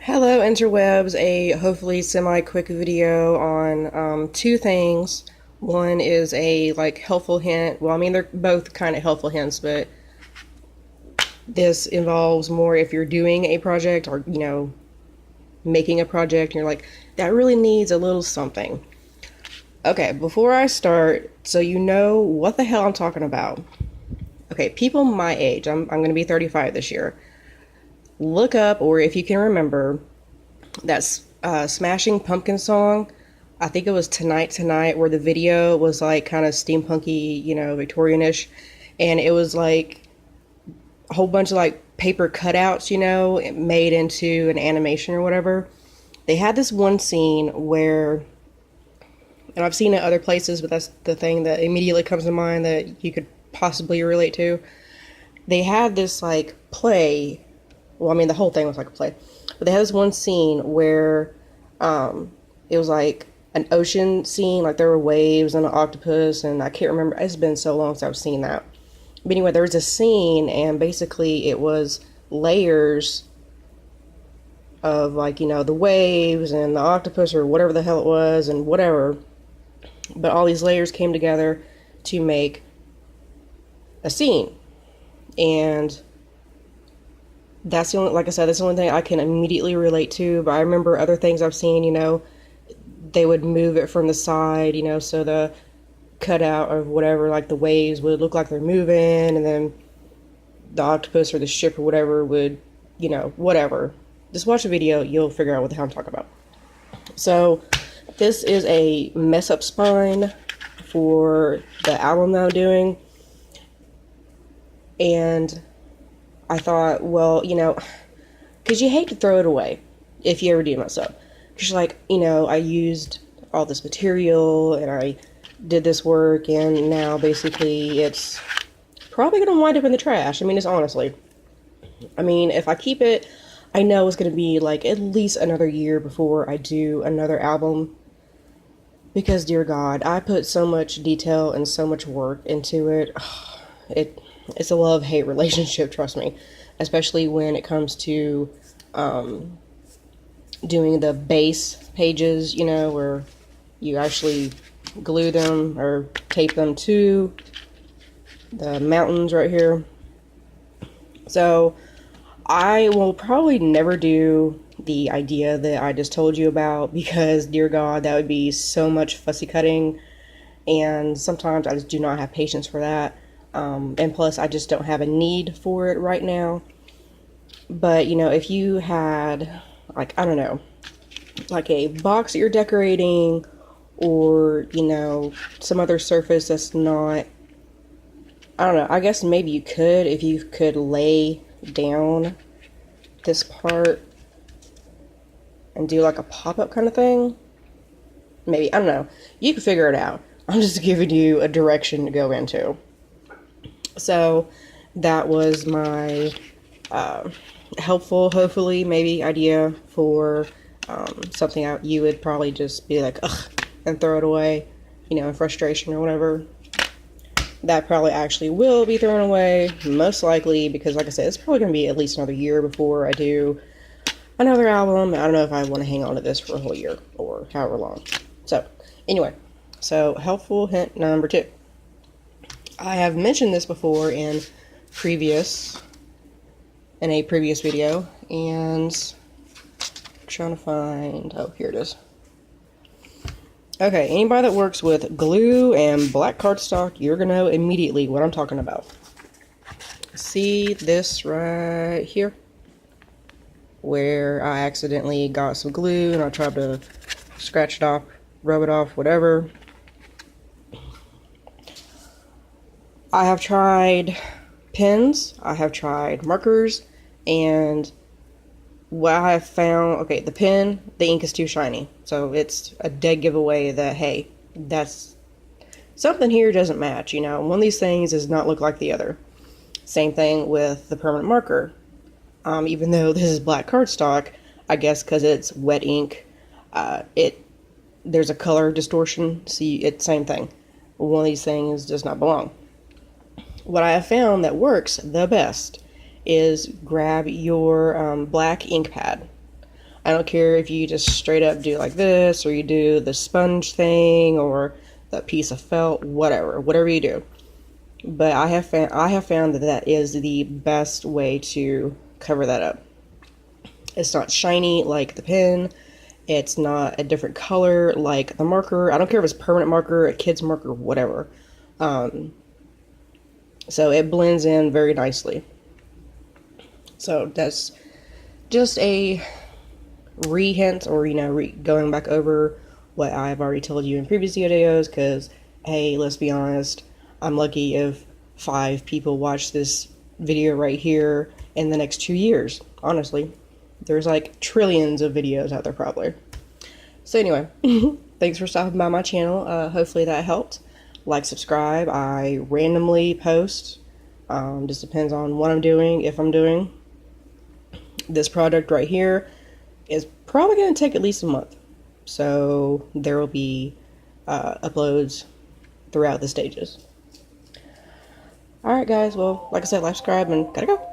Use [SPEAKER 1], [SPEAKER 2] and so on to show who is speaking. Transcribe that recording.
[SPEAKER 1] Hello interwebs, a hopefully semi-quick video on two things. One is a helpful hint. Well, I mean they're both kind of helpful hints, but this involves more if you're doing a project or making a project and you're like that really needs a little something. Okay, before I start, so you know what the hell I'm talking about. Okay, people my age, I'm going to be 35 this year. Look up, or if you can remember, that Smashing Pumpkin song. I think it was Tonight Tonight, where the video was like kind of steampunky, Victorianish, and it was like a whole bunch of like paper cutouts, made into an animation or whatever. They had this one scene where, and I've seen it other places, but that's the thing that immediately comes to mind that you could possibly relate to. They had this like play. Well, I mean, the whole thing was like a play. But they had this one scene where it was like an ocean scene, like there were waves and an octopus, and I can't remember. It's been so long since I've seen that. But anyway, there was a scene, and basically it was layers of the waves and the octopus or whatever the hell it was and whatever. But all these layers came together to make a scene. And that's the only, like I said, that's the only thing I can immediately relate to. But I remember other things I've seen, they would move it from the side, so the cutout of whatever, like the waves would look like they're moving, and then the octopus or the ship or whatever would, whatever. Just watch the video, you'll figure out what the hell I'm talking about. So, this is a mess up spine for the album that I'm doing. And I thought, well, because you hate to throw it away if you ever do mess up. Because I used all this material and I did this work, and now basically it's probably going to wind up in the trash. I mean, if I keep it, I know it's going to be like at least another year before I do another album. Because, dear God, I put so much detail and so much work into it. It's a love-hate relationship, trust me. Especially when it comes to doing the base pages, where you actually glue them or tape them to the mountains right here. So I will probably never do the idea that I just told you about because, dear God, that would be so much fussy cutting, and sometimes I just do not have patience for that. And plus, I just don't have a need for it right now. But, if you had, I don't know, like a box that you're decorating, or, some other surface that's not, I don't know, I guess maybe you could, if you could lay down this part and do like a pop-up kind of thing. Maybe, I don't know. You can figure it out. I'm just giving you a direction to go into. So that was my helpful, hopefully, maybe idea for something you would probably just be like, ugh, and throw it away, in frustration or whatever. That probably actually will be thrown away, most likely, because like I said, it's probably going to be at least another year before I do another album. I don't know if I want to hang on to this for a whole year or however long. So, anyway, helpful hint number 2. I have mentioned this before in a previous video, and I'm trying to find, oh, here it is. Okay, anybody that works with glue and black cardstock, you're gonna know immediately what I'm talking about. See this right here? Where I accidentally got some glue and I tried to scratch it off, rub it off, whatever. I have tried pens, I have tried markers, and what I have found, okay, the pen, the ink is too shiny. So it's a dead giveaway that, hey, that's something here doesn't match, One of these things does not look like the other. Same thing with the permanent marker. Even though this is black cardstock, I guess because it's wet ink, there's a color distortion. See, it's same thing. One of these things does not belong. What I have found that works the best is grab your black ink pad. I don't care if you just straight up do like this, or you do the sponge thing, or the piece of felt, whatever you do. But I have found that that is the best way to cover that up. It's not shiny like the pen. It's not a different color like the marker. I don't care if it's permanent marker, a kid's marker, whatever. So it blends in very nicely. So that's just a hint, or going back over what I've already told you in previous videos, because hey, let's be honest, I'm lucky if 5 people watch this video right here in the next 2 years. Honestly, there's like trillions of videos out there probably. So anyway, thanks for stopping by my channel. Hopefully that helped. Like, subscribe. I randomly post. Just depends on what I'm doing, if I'm doing. This project right here is probably going to take at least a month. So there will be uploads throughout the stages. Alright guys, well, like I said, like, subscribe, and gotta go.